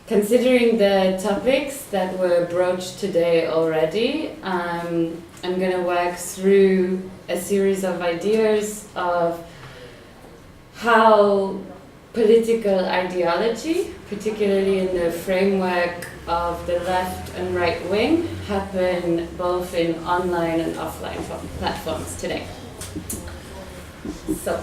Considering the topics that were broached today already, I'm going to work through a series of ideas of how political ideology, particularly in the framework of the left and right wing, happen both in online and offline platforms today. So,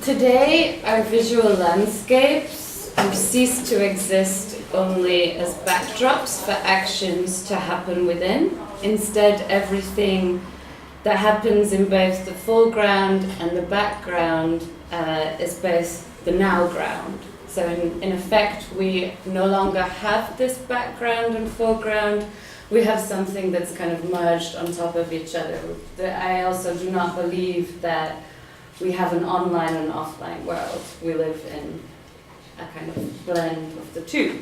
today our visual landscapes have ceased to exist only as backdrops for actions to happen within. Instead, everything that happens in both the foreground and the background is both the now ground. So in effect, we no longer have this background and foreground. We have something that's kind of merged on top of each other. I also do not believe that we have an online and offline world. We live in a kind of blend of the two.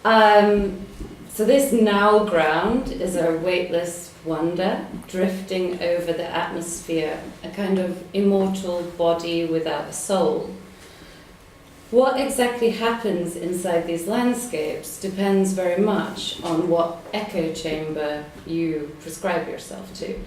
So this now ground is our weightless wonder drifting over the atmosphere, a kind of immortal body without a soul. What exactly happens inside these landscapes depends very much on what echo chamber you prescribe yourself to.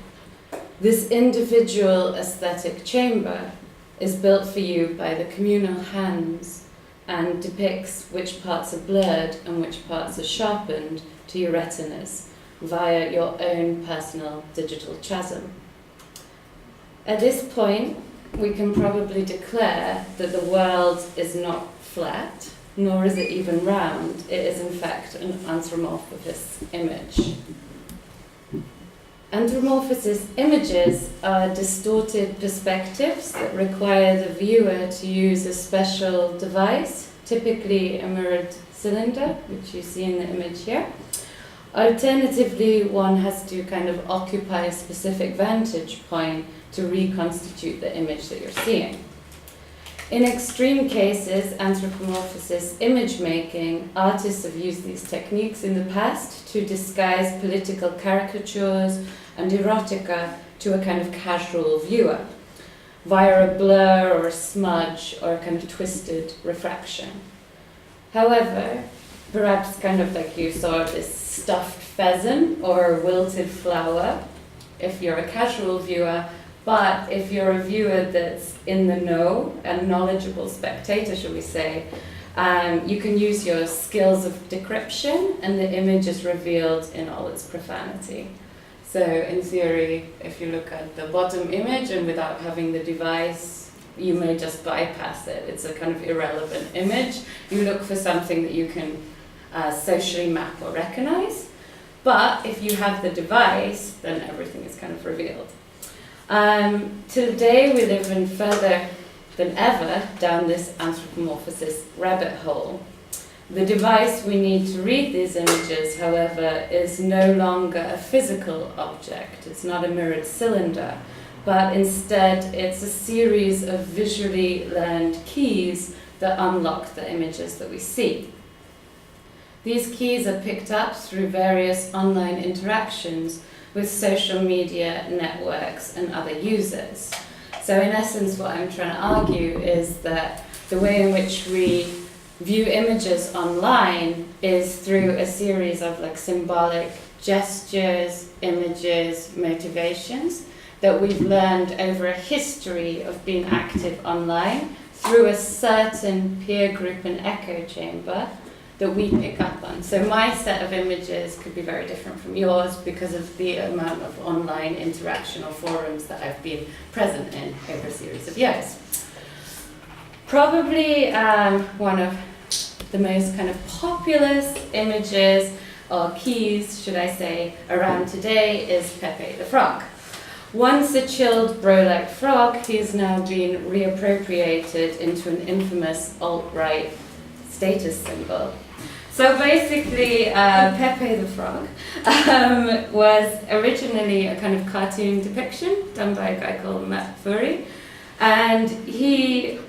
This individual aesthetic chamber is built for you by the communal hands and depicts which parts are blurred and which parts are sharpened to your retinas via your own personal digital chasm. At this point, we can probably declare that the world is not flat, nor is it even round. It is in fact an anthropomorphous image. Anthropomorphous images are distorted perspectives that require the viewer to use a special device, typically a mirrored cylinder, which you see in the image here. Alternatively, one has to kind of occupy a specific vantage point to reconstitute the image that you're seeing. In extreme cases, anthropomorphosis image making, artists have used these techniques in the past to disguise political caricatures and erotica to a kind of casual viewer, via a blur or a smudge or a kind of twisted refraction. However, perhaps kind of like you saw this stuffed pheasant or wilted flower, if you're a casual viewer, but if you're a viewer that's in the know, a knowledgeable spectator, shall we say, you can use your skills of decryption and the image is revealed in all its profanity. So in theory, if you look at the bottom image and without having the device, you may just bypass it. It's a kind of irrelevant image. You look for something that you can socially map or recognize. But if you have the device, then everything is kind of revealed. Today we live in further than ever down this anthropomorphosis rabbit hole. The device we need to read these images, however, is no longer a physical object. It's not a mirrored cylinder, but instead it's a series of visually learned keys that unlock the images that we see. These keys are picked up through various online interactions with social media networks and other users. So in essence, what I'm trying to argue is that the way in which we view images online is through a series of like symbolic gestures, images, motivations that we've learned over a history of being active online through a certain peer group and echo chamber that we pick up on. So my set of images could be very different from yours because of the amount of online interaction or forums that I've been present in over a series of years. Probably one of the most kind of populous images or keys, should I say, around today is Pepe the Frog. Once a chilled bro-like frog, he's now been reappropriated into an infamous alt-right status symbol. So basically, Pepe the Frog was originally a kind of cartoon depiction done by a guy called Matt Furry. And he,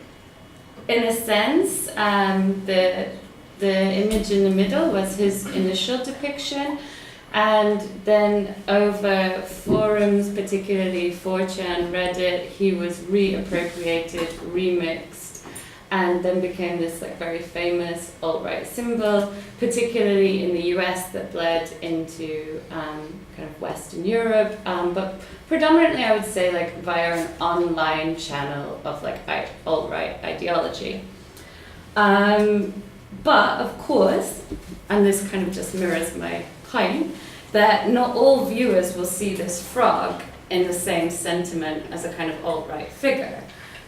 in a sense, the image in the middle was his initial depiction. And then over forums, particularly 4chan, Reddit, he was reappropriated, remixed, and then became this like very famous alt-right symbol, particularly in the US, that bled into kind of Western Europe, but predominantly I would say like via an online channel of like alt-right ideology. But of course, and this kind of just mirrors my point, that not all viewers will see this frog in the same sentiment as a kind of alt-right figure.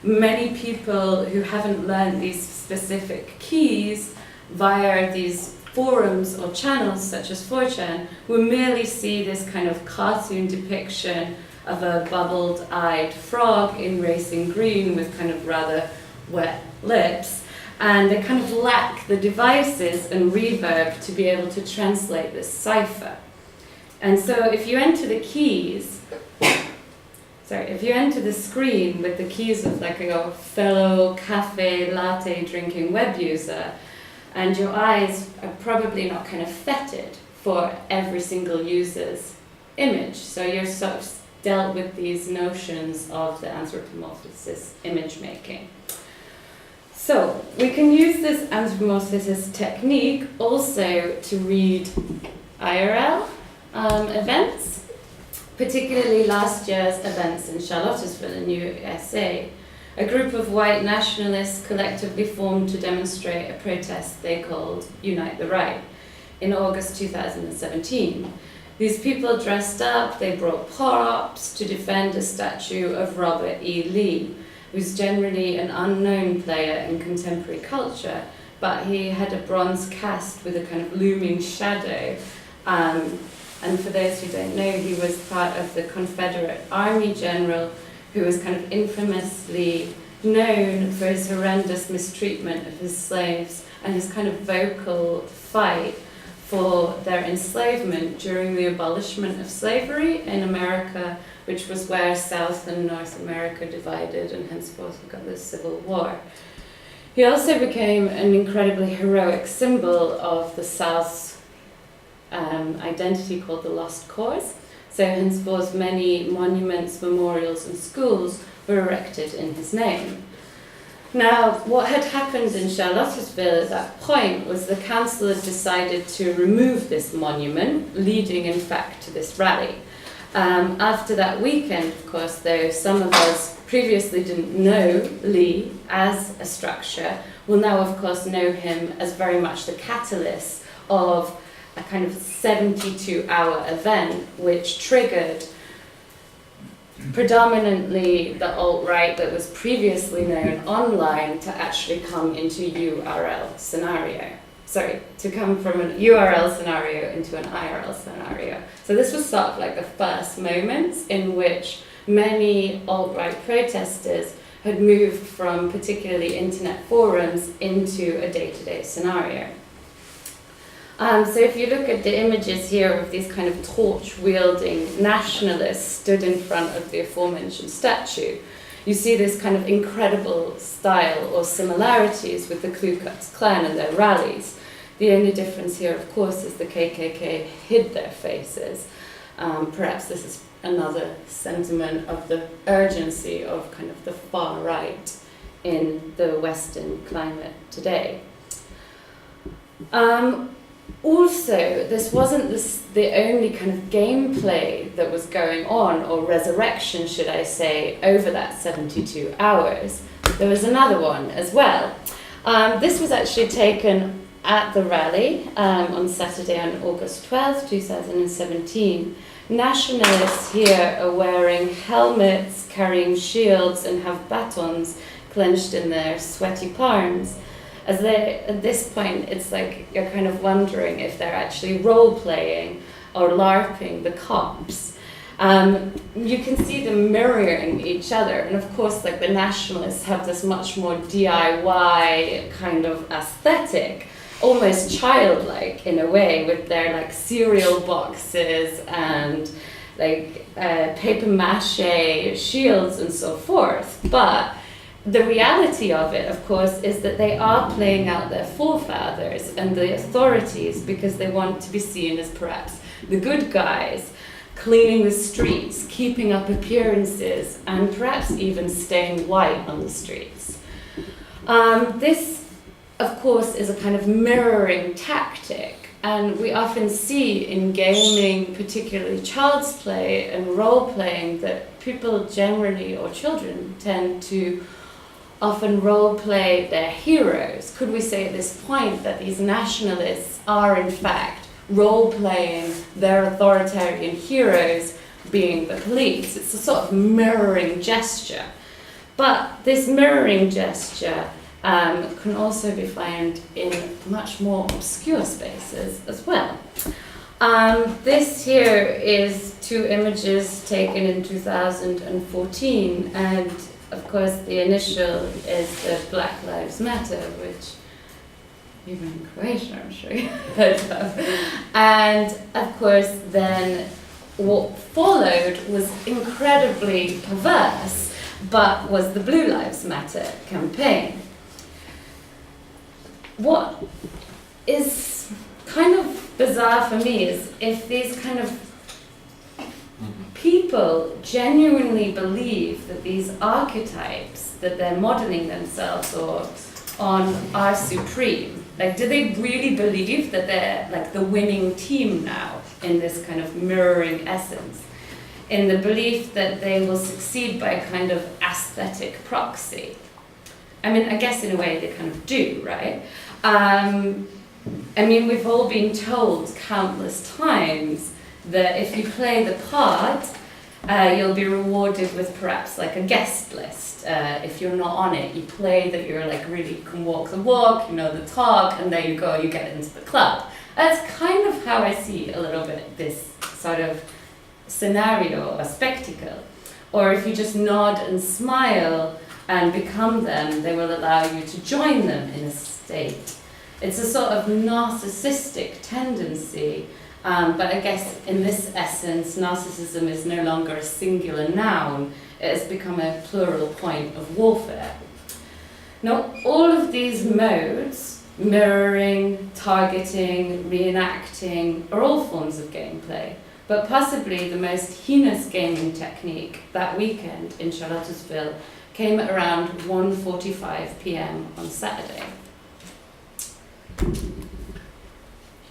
Many people who haven't learned these specific keys via these forums or channels such as 4chan will merely see this kind of cartoon depiction of a bubbled-eyed frog in racing green with kind of rather wet lips, and they kind of lack the devices and reverb to be able to translate this cipher. And so if you enter the keys, if you enter the screen with the keys of like your fellow cafe latte drinking web user, and your eyes are probably not kind of fettered for every single user's image. So you're sort of dealt with these notions of the anthropomorphosis image making. So we can use this anthropomorphosis technique also to read IRL events, particularly last year's events in Charlottesville in USA. A group of white nationalists collectively formed to demonstrate a protest they called Unite the Right in August 2017. These people dressed up, they brought props to defend a statue of Robert E. Lee, who's generally an unknown player in contemporary culture, but he had a bronze cast with a kind of looming shadow. And for those who don't know, he was part of the Confederate Army general who was kind of infamously known for his horrendous mistreatment of his slaves and his kind of vocal fight for their enslavement during the abolishment of slavery in America, which was where South and North America divided, and henceforth we got the Civil War. He also became an incredibly heroic symbol of the South's identity called the Lost Cause. So henceforth many monuments, memorials and schools were erected in his name. Now, what had happened in Charlottesville at that point was the council had decided to remove this monument, leading in fact to this rally. After that weekend, of course, though, some of us previously didn't know Lee as a structure, will now of course know him as very much the catalyst of a kind of 72-hour event which triggered predominantly the alt-right that was previously known online to actually come into URL scenario. Sorry, to come from an URL scenario into an IRL scenario. So this was sort of like the first moments in which many alt-right protesters had moved from particularly internet forums into a day-to-day scenario. So if you look at the images here of these kind of torch-wielding nationalists stood in front of the aforementioned statue, you see this kind of incredible style or similarities with the Ku Klux Klan and their rallies. The only difference here, of course, is the KKK hid their faces. Perhaps this is another sentiment of the urgency of kind of the far right in the Western climate today. Also, this wasn't the only kind of gameplay that was going on, or resurrection, should I say, over that 72 hours. There was another one as well. This was actually taken at the rally on Saturday, on August 12th, 2017. Nationalists here are wearing helmets, carrying shields, and have batons clenched in their sweaty palms. As they, at this point, it's like you're kind of wondering if they're actually role-playing or LARPing the cops. You can see them mirroring each other, and of course, like the nationalists have this much more DIY kind of aesthetic, almost childlike in a way, with their like cereal boxes and like paper mache shields and so forth. But the reality of it, of course, is that they are playing out their forefathers and the authorities because they want to be seen as perhaps the good guys, cleaning the streets, keeping up appearances, and perhaps even staying white on the streets. This, of course, is a kind of mirroring tactic, and we often see in gaming, particularly child's play and role-playing, that people generally, or children, tend to often role-play their heroes. Could we say at this point that these nationalists are in fact role-playing their authoritarian heroes being the police? It's a sort of mirroring gesture. But this mirroring gesture can also be found in much more obscure spaces as well. This here is 2 images taken in 2014, and of course the initial is the Black Lives Matter, which even in Croatia I'm sure you heard of. And of course then what followed was incredibly perverse, but was the Blue Lives Matter campaign. What is kind of bizarre for me is if these kind of people genuinely believe that these archetypes that they're modeling themselves on are supreme. Like, do they really believe that they're like the winning team now in this kind of mirroring essence? In the belief that they will succeed by a kind of aesthetic proxy? I mean, I guess in a way they kind of do, right? I mean, we've all been told countless times that if you play the part, you'll be rewarded with perhaps like a guest list. If you're not on it, you play that you're like really can walk the walk, you know the talk, and there you go, you get into the club. That's kind of how I see a little bit this sort of scenario, a spectacle. Or if you just nod and smile and become them, they will allow you to join them in a state. It's a sort of narcissistic tendency, but I guess in this essence, narcissism is no longer a singular noun. It has become a plural point of warfare. Now, all of these modes, mirroring, targeting, reenacting, are all forms of gameplay, but possibly the most heinous gaming technique that weekend in Charlottesville came at around 1:45 p.m. on Saturday,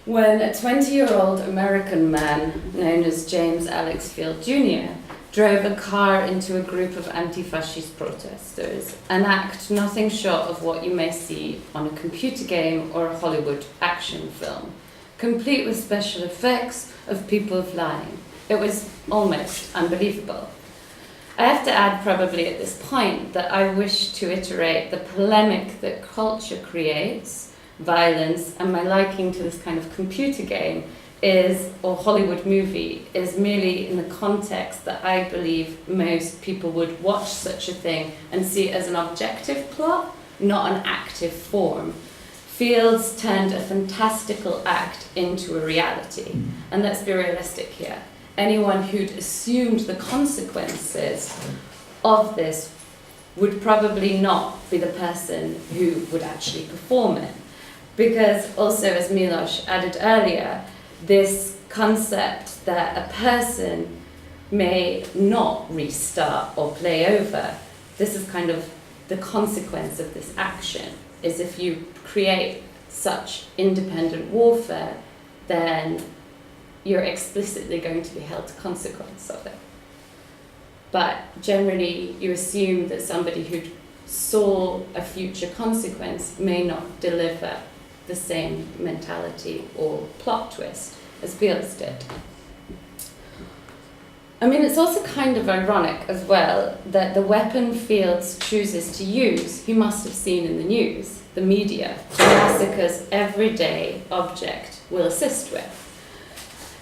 when a 20-year-old American man known as James Alex Field Jr. drove a car into a group of anti-fascist protesters, an act nothing short of what you may see on a computer game or a Hollywood action film, complete with special effects of people flying. It was almost unbelievable. I have to add probably at this point that I wish to iterate the polemic that culture creates, violence, and my liking to this kind of computer game is, or Hollywood movie, is merely in the context that I believe most people would watch such a thing and see it as an objective plot, not an active form. Fields turned a fantastical act into a reality. And let's be realistic here. Anyone who'd assumed the consequences of this would probably not be the person who would actually perform it. Because also, as Miloš added earlier, this concept that a person may not restart or play over, this is kind of the consequence of this action, is if you create such independent warfare, then you're explicitly going to be held to consequence of it. But generally, you assume that somebody who saw a future consequence may not deliver the same mentality or plot twist as Fields did. I mean, it's also kind of ironic as well that the weapon Fields chooses to use, he must have seen in the news, the media, the massacre's everyday object will assist with.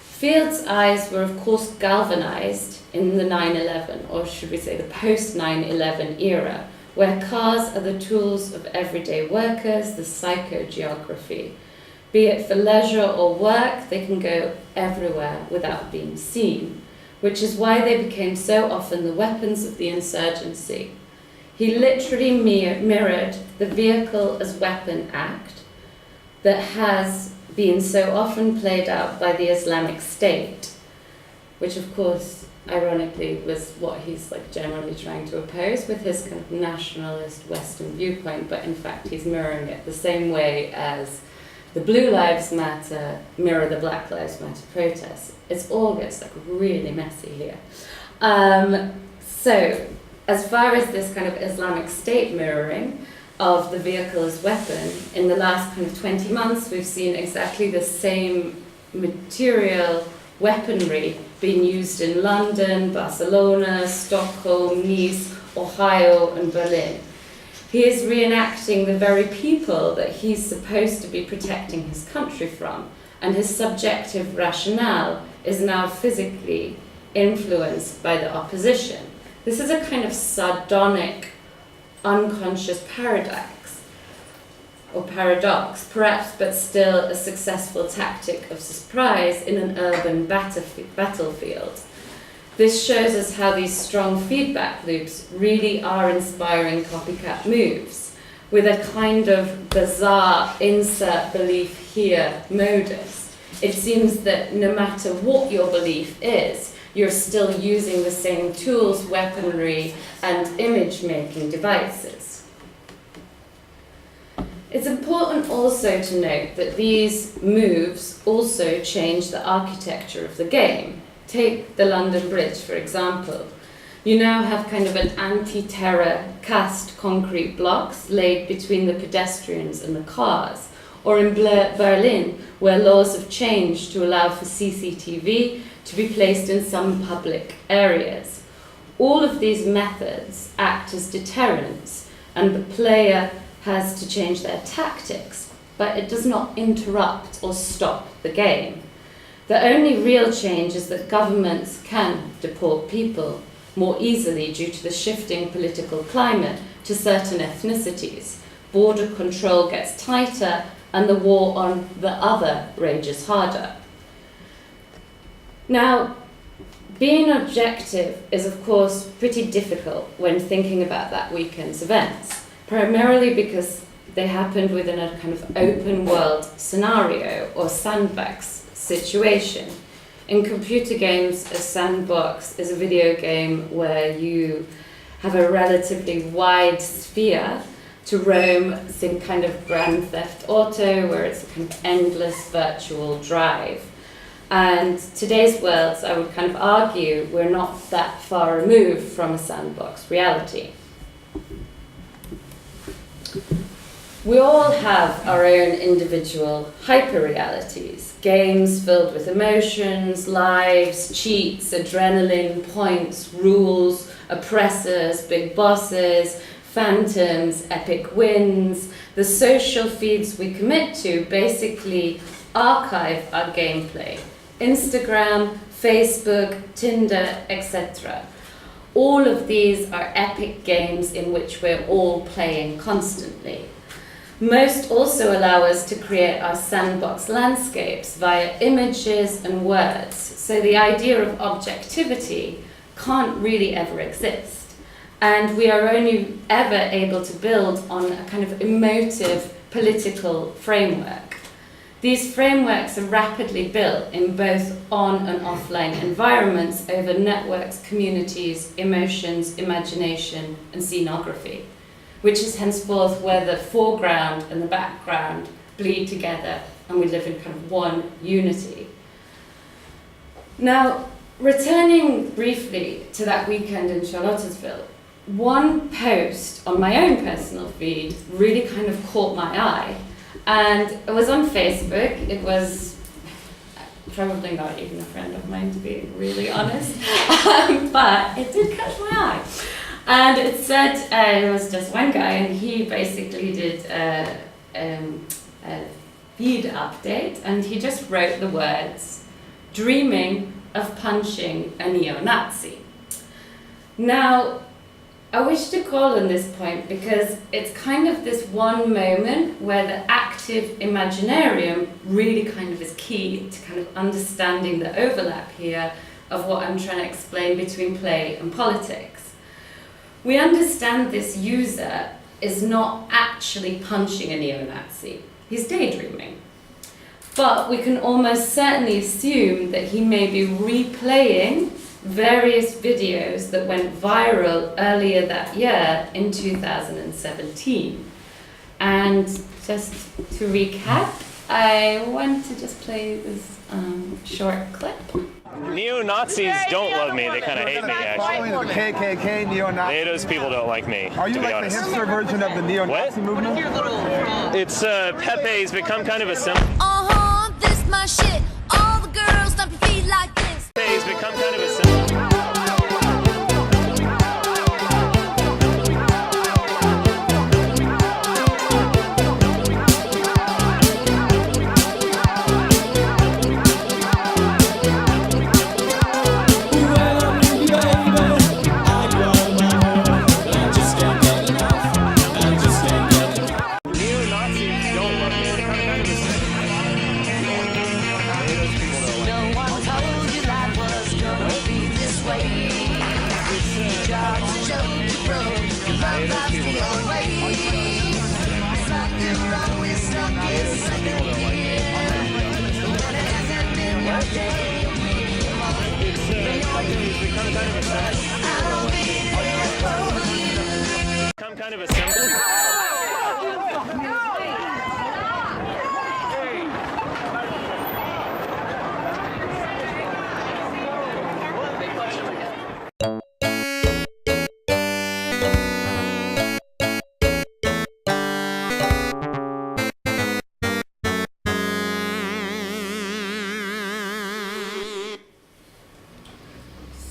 Fields' eyes were of course galvanized in the 9/11, or should we say the post-9/11 era, where cars are the tools of everyday workers, the psychogeography. Be it for leisure or work, they can go everywhere without being seen, which is why they became so often the weapons of the insurgency. He literally mirrored the vehicle as weapon act that has been so often played out by the Islamic State, which of course, ironically, was what he's like generally trying to oppose with his kind of nationalist Western viewpoint, but in fact he's mirroring it the same way as the Blue Lives Matter mirror the Black Lives Matter protests. It all gets like really messy here. So, as far as this kind of Islamic State mirroring of the vehicle as weapon, in the last kind of 20 months, we've seen exactly the same material weaponry being used in London, Barcelona, Stockholm, Nice, Ohio, and Berlin. He is reenacting the very people that he's supposed to be protecting his country from, and his subjective rationale is now physically influenced by the opposition. This is a kind of sardonic, unconscious paradox, perhaps, but still a successful tactic of surprise in an urban battlefield. This shows us how these strong feedback loops really are inspiring copycat moves, with a kind of bizarre insert belief here modus. It seems that no matter what your belief is, you're still using the same tools, weaponry, and image-making devices. It's important also to note that these moves also change the architecture of the game. Take the London Bridge, for example. You now have kind of an anti-terror cast concrete blocks laid between the pedestrians and the cars. Or in Berlin, where laws have changed to allow for CCTV to be placed in some public areas. All of these methods act as deterrents, and the player has to change their tactics, but it does not interrupt or stop the game. The only real change is that governments can deport people more easily due to the shifting political climate to certain ethnicities. Border control gets tighter, and the war on the other rages harder. Now, being objective is of course pretty difficult when thinking about that weekend's events, primarily because they happened within a kind of open world scenario or sandbox situation. In computer games, a sandbox is a video game where you have a relatively wide sphere to roam. Think kind of Grand Theft Auto, where it's a kind of endless virtual drive. And today's worlds, I would kind of argue, we're not that far removed from a sandbox reality. We all have our own individual hyper-realities, games filled with emotions, lives, cheats, adrenaline, points, rules, oppressors, big bosses, phantoms, epic wins. The social feeds we commit to basically archive our gameplay. Instagram, Facebook, Tinder, etc. All of these are epic games in which we're all playing constantly. Most also allow us to create our sandbox landscapes via images and words, so the idea of objectivity can't really ever exist. And we are only ever able to build on a kind of emotive political framework. These frameworks are rapidly built in both on and offline environments over networks, communities, emotions, imagination, and scenography, which is henceforth where the foreground and the background bleed together and we live in kind of one unity. Now, returning briefly to that weekend in Charlottesville, one post on my own personal feed really kind of caught my eye. And it was on Facebook. It was probably not even a friend of mine, to be really honest, but it did catch my eye. And it said, it was just one guy, and he basically did a feed update, and he just wrote the words, "Dreaming of punching a neo-Nazi." Now, I wish to call on this point because it's kind of this one moment where the active imaginarium really kind of is key to kind of understanding the overlap here of what I'm trying to explain between play and politics. We understand this user is not actually punching a neo-Nazi. He's daydreaming. But we can almost certainly assume that he may be replaying various videos that went viral earlier that year in 2017. And just to recap, I want to just play this short clip. Neo-Nazis don't love me, they kind of hate me, actually. The KKK, neo-Nazi. Those people don't like me, Are you to be like honest. the hipster version of the neo-Nazi movement? It's, Pepe's become kind of a symbol. This my shit. All the girls stomp your feet like this. Pepe's become kind of a symbol. Kind of a symbol.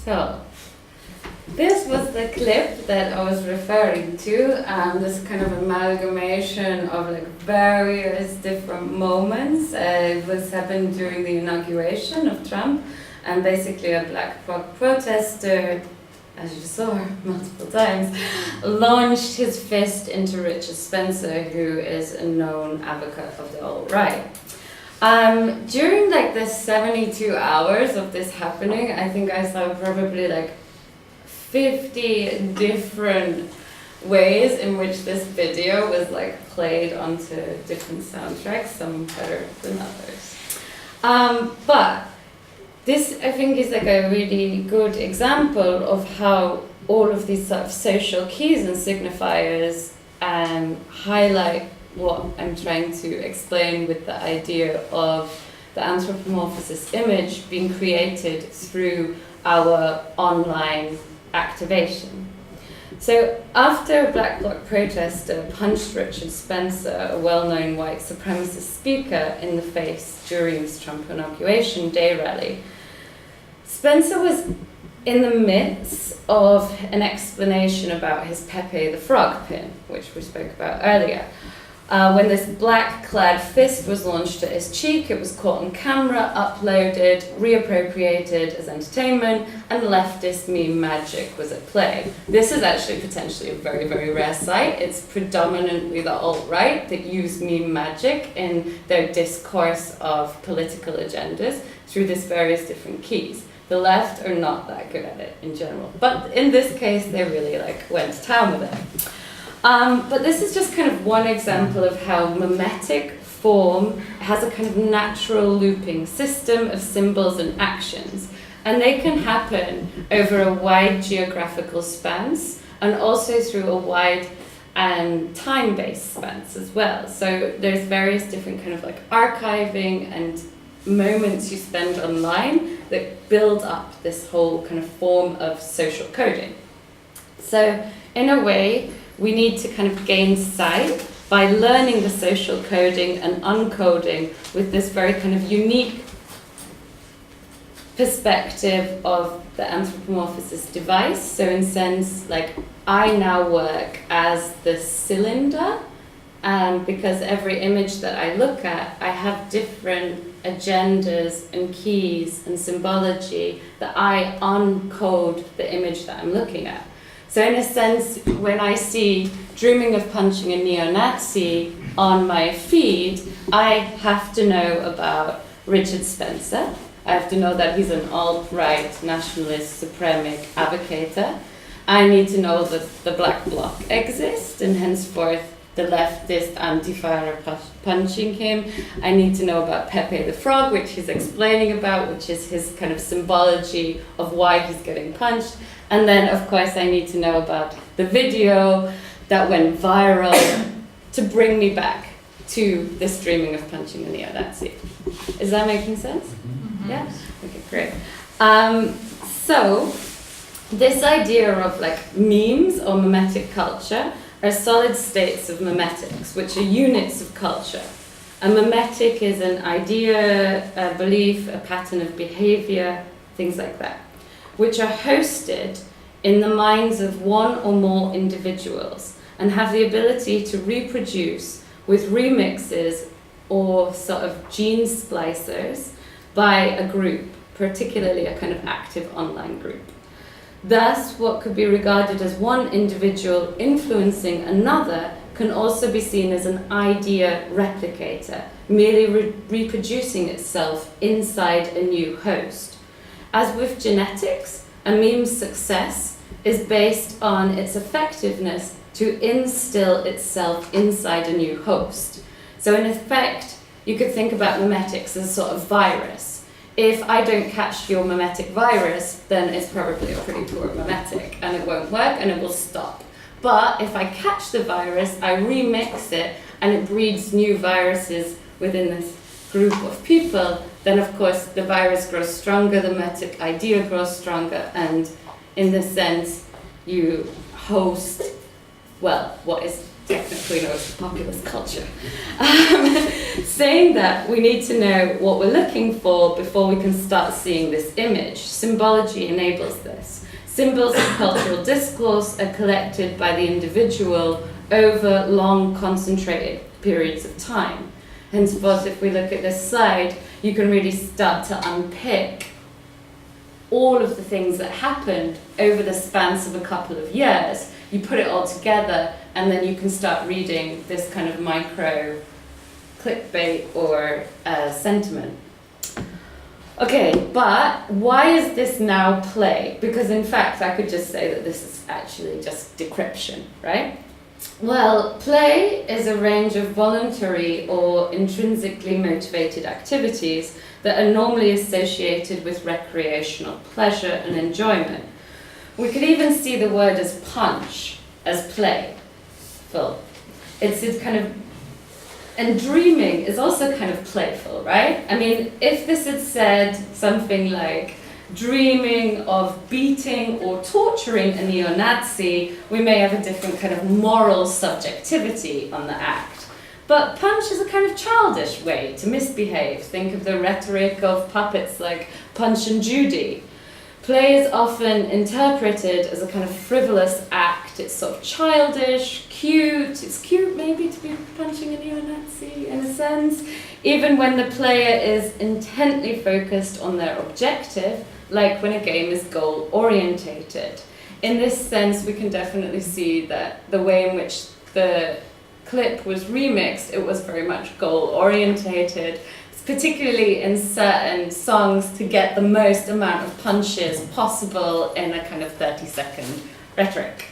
So, this was the clip that I was referring to, this kind of amalgamation of like various different moments. It was happened during the inauguration of Trump, and basically a black protester, as you saw multiple times, launched his fist into Richard Spencer, who is a known advocate of the alt-right. During like the 72 hours of this happening, I think I saw probably like 50 different ways in which this video was like played onto different soundtracks, some better than others. But this, I think, is like a really good example of how all of these sort of social keys and signifiers highlight what I'm trying to explain with the idea of the anthropomorphosis image being created through our online activation. So after a Black Bloc protester punched Richard Spencer, a well-known white supremacist speaker, in the face during this Trump inauguration day rally, Spencer was in the midst of an explanation about his Pepe the Frog pin, which we spoke about earlier. When this black-clad fist was launched at his cheek, it was caught on camera, uploaded, reappropriated as entertainment, and leftist meme magic was at play. This is actually potentially a very, very rare sight. It's predominantly the alt-right that use meme magic in their discourse of political agendas through these various different keys. The left are not that good at it in general, but in this case, they really went to town with it. But this is just kind of one example of how mimetic form has a kind of natural looping system of symbols and actions. And they can happen over a wide geographical spans and also through a wide time-based spans as well. So there's various different kind of like archiving and moments you spend online that build up this whole kind of form of social coding. So in a way, we need to kind of gain sight by learning the social coding and uncoding with this very kind of unique perspective of the anthropomorphosis device. So in a sense, like I now work as the cylinder, because every image that I look at, I have different agendas and keys and symbology that I uncode the image that I'm looking at. So in a sense, when I see dreaming of punching a neo-Nazi on my feed, I have to know about Richard Spencer. I have to know that he's an alt-right, nationalist, supremic advocator. I need to know that the Black Bloc exists, and henceforth the leftist anti-Führer punching him. I need to know about Pepe the Frog, which he's explaining about, which is his kind of symbology of why he's getting punched. And then, of course, I need to know about the video that went viral to bring me back to this dreaming of punching a neo-Nazi. Is that making sense? Mm-hmm. Yeah? Okay, great. So, this idea of like memes or memetic culture are solid states of memetics, which are units of culture. A memetic is an idea, a belief, a pattern of behavior, things like that, which are hosted in the minds of one or more individuals and have the ability to reproduce with remixes or sort of gene splicers by a group, particularly a kind of active online group. Thus, what could be regarded as one individual influencing another can also be seen as an idea replicator, merely reproducing itself inside a new host. As with genetics, a meme's success is based on its effectiveness to instill itself inside a new host. So in effect, you could think about memetics as a sort of virus. If I don't catch your memetic virus, then it's probably a pretty poor memetic and it won't work and it will stop. But if I catch the virus, I remix it and it breeds new viruses within this group of people, then of course the virus grows stronger, the memetic idea grows stronger, and in this sense you host, well, what is technically known as populist culture. Saying that, we need to know what we're looking for before we can start seeing this image. Symbology enables this. Symbols of cultural discourse are collected by the individual over long, concentrated periods of time. Henceforth, if we look at this slide, you can really start to unpick all of the things that happened over the spans of a couple of years. You put it all together, and then you can start reading this kind of micro clickbait or sentiment. Okay, but why is this now play? Because in fact, I could just say that this is actually just decryption, right? Well, play is a range of voluntary or intrinsically motivated activities that are normally associated with recreational pleasure and enjoyment. We could even see the word as punch, as play. Well, it's kind of, and dreaming is also kind of playful, right? I mean, if this had said something like dreaming of beating or torturing a neo-Nazi, we may have a different kind of moral subjectivity on the act. But punch is a kind of childish way to misbehave. Think of the rhetoric of puppets like Punch and Judy. Play is often interpreted as a kind of frivolous act. It's sort of childish, cute. It's cute maybe to be punching a neo-Nazi in a sense, even when the player is intently focused on their objective, like when a game is goal-orientated. In this sense, we can definitely see that the way in which the clip was remixed, it was very much goal-orientated, particularly in certain songs, to get the most amount of punches possible in a kind of 30-second rhetoric.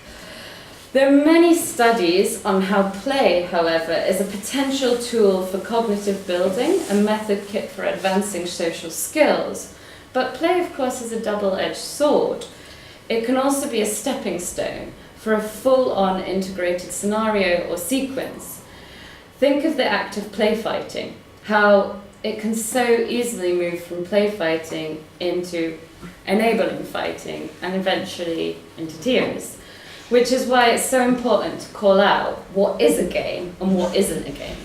There are many studies on how play, however, is a potential tool for cognitive building, a method kit for advancing social skills. But play, of course, is a double-edged sword. It can also be a stepping stone for a full-on integrated scenario or sequence. Think of the act of play fighting, how it can so easily move from play fighting into enabling fighting and eventually into tears, which is why it's so important to call out what is a game and what isn't a game.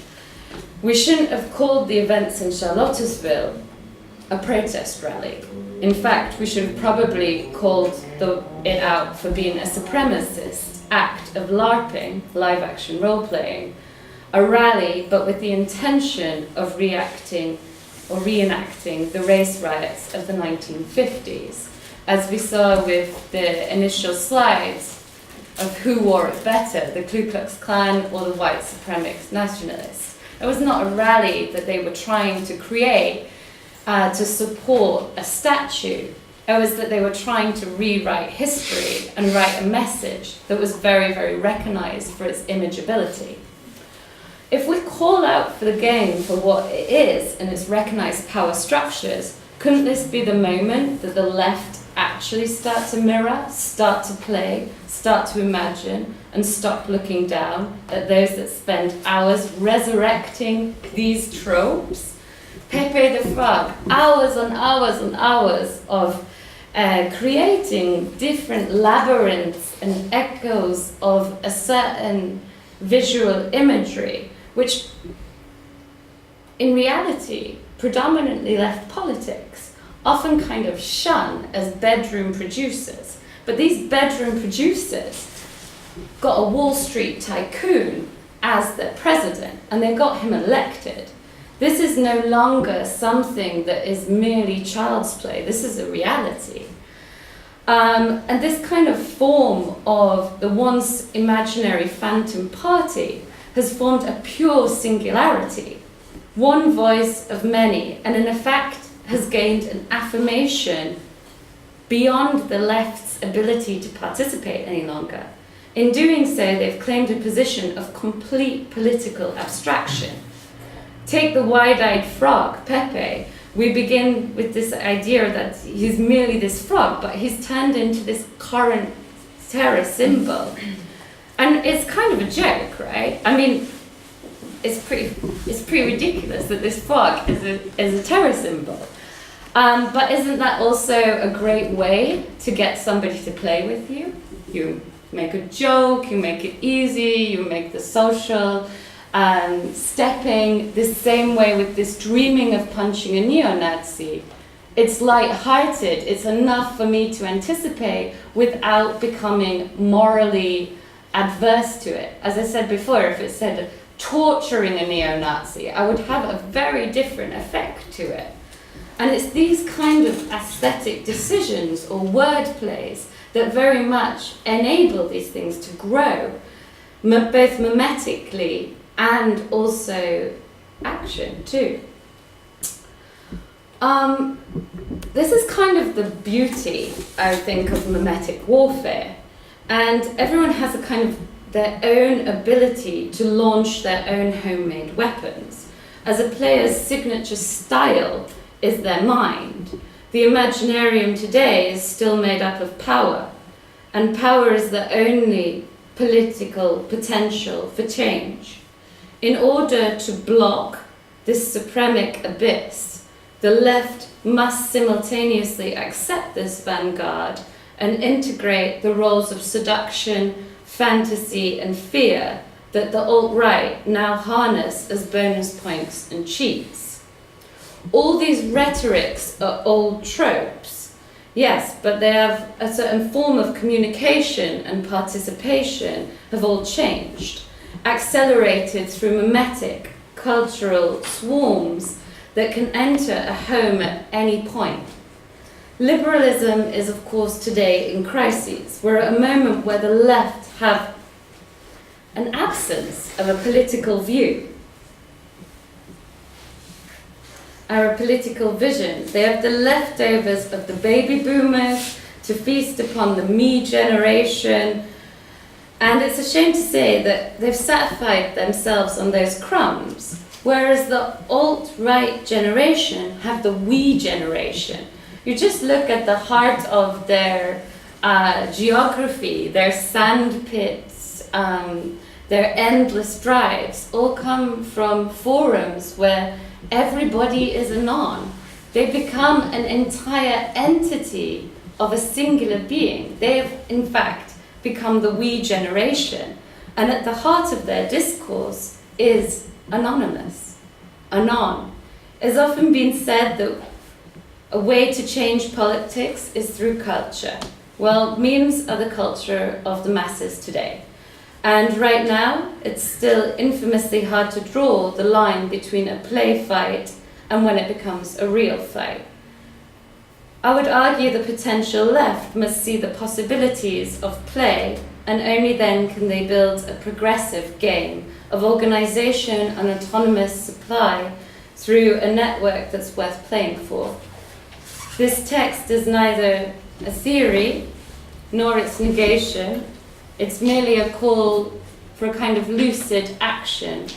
We shouldn't have called the events in Charlottesville a protest rally. In fact, we should have probably called it out for being a supremacist act of LARPing, live action role-playing, a rally, but with the intention of reacting or reenacting the race riots of the 1950s, as we saw with the initial slides of who wore it better, the Ku Klux Klan or the white supremacist nationalists. It was not a rally that they were trying to create to support a statue. It was that they were trying to rewrite history and write a message that was very, very recognized for its imageability. If we call out for the game for what it is and its recognized power structures, couldn't this be the moment that the left actually start to mirror, start to play, start to imagine, and stop looking down at those that spend hours resurrecting these tropes? Pepe the Frog, hours and hours and hours of creating different labyrinths and echoes of a certain visual imagery, which in reality predominantly left politics often kind of shun as bedroom producers. But these bedroom producers got a Wall Street tycoon as their president, and they got him elected. This is no longer something that is merely child's play. This is a reality. And this kind of form of the once imaginary phantom party has formed a pure singularity, one voice of many, and in effect has gained an affirmation beyond the left's ability to participate any longer. In doing so, they've claimed a position of complete political abstraction. Take the wide-eyed frog, Pepe. We begin with this idea that he's merely this frog, but he's turned into this current terror symbol. And it's kind of a joke, right? I mean, it's pretty ridiculous that this frog is a terror symbol. But isn't that also a great way to get somebody to play with you? You make a joke, you make it easy, you make the social stepping the same way with this dreaming of punching a neo-Nazi. It's light-hearted, it's enough for me to anticipate without becoming morally adverse to it. As I said before, if it said torturing a neo-Nazi, I would have a very different effect to it. And it's these kind of aesthetic decisions or word plays that very much enable these things to grow, both mimetically and also action too. This is kind of the beauty, I think, of mimetic warfare. And everyone has a kind of their own ability to launch their own homemade weapons. As a player's signature style is their mind. The Imaginarium today is still made up of power, and power is the only political potential for change. In order to block this supremic abyss, the left must simultaneously accept this vanguard and integrate the roles of seduction, fantasy, and fear that the alt-right now harness as bonus points and cheats. All these rhetorics are old tropes, yes, but they have a certain form of communication and participation have all changed, accelerated through mimetic cultural swarms that can enter a home at any point. Liberalism is, of course, today in crises. We're at a moment where the left have an absence of a political view, or a political vision. They have the leftovers of the baby boomers to feast upon the me generation, and it's a shame to say that they've satisfied themselves on those crumbs, whereas the alt-right generation have the we generation. You just look at the heart of their geography, their sand pits, their endless drives, all come from forums where everybody is anon. They become an entire entity of a singular being. They have, in fact, become the we generation. And at the heart of their discourse is anonymous, anon. It's often been said that a way to change politics is through culture. Well, memes are the culture of the masses today. And right now, it's still infamously hard to draw the line between a play fight and when it becomes a real fight. I would argue the potential left must see the possibilities of play, and only then can they build a progressive game of organization and autonomous supply through a network that's worth playing for. This text is neither a theory nor its negation. It's merely a call for a kind of lucid action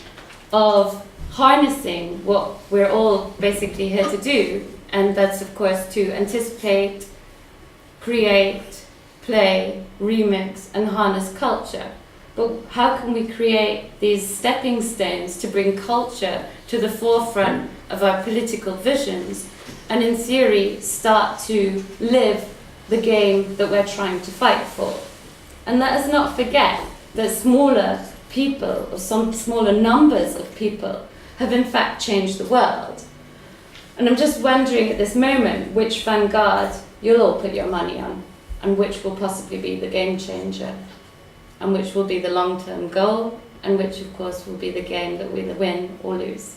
of harnessing what we're all basically here to do, and that's of course to anticipate, create, play, remix, and harness culture. But how can we create these stepping stones to bring culture to the forefront of our political visions, and in theory start to live the game that we're trying to fight for? And let us not forget that smaller people, or some smaller numbers of people, have in fact changed the world. And I'm just wondering at this moment which vanguard you'll all put your money on, and which will possibly be the game changer, and which will be the long-term goal, and which of course will be the game that we either win or lose.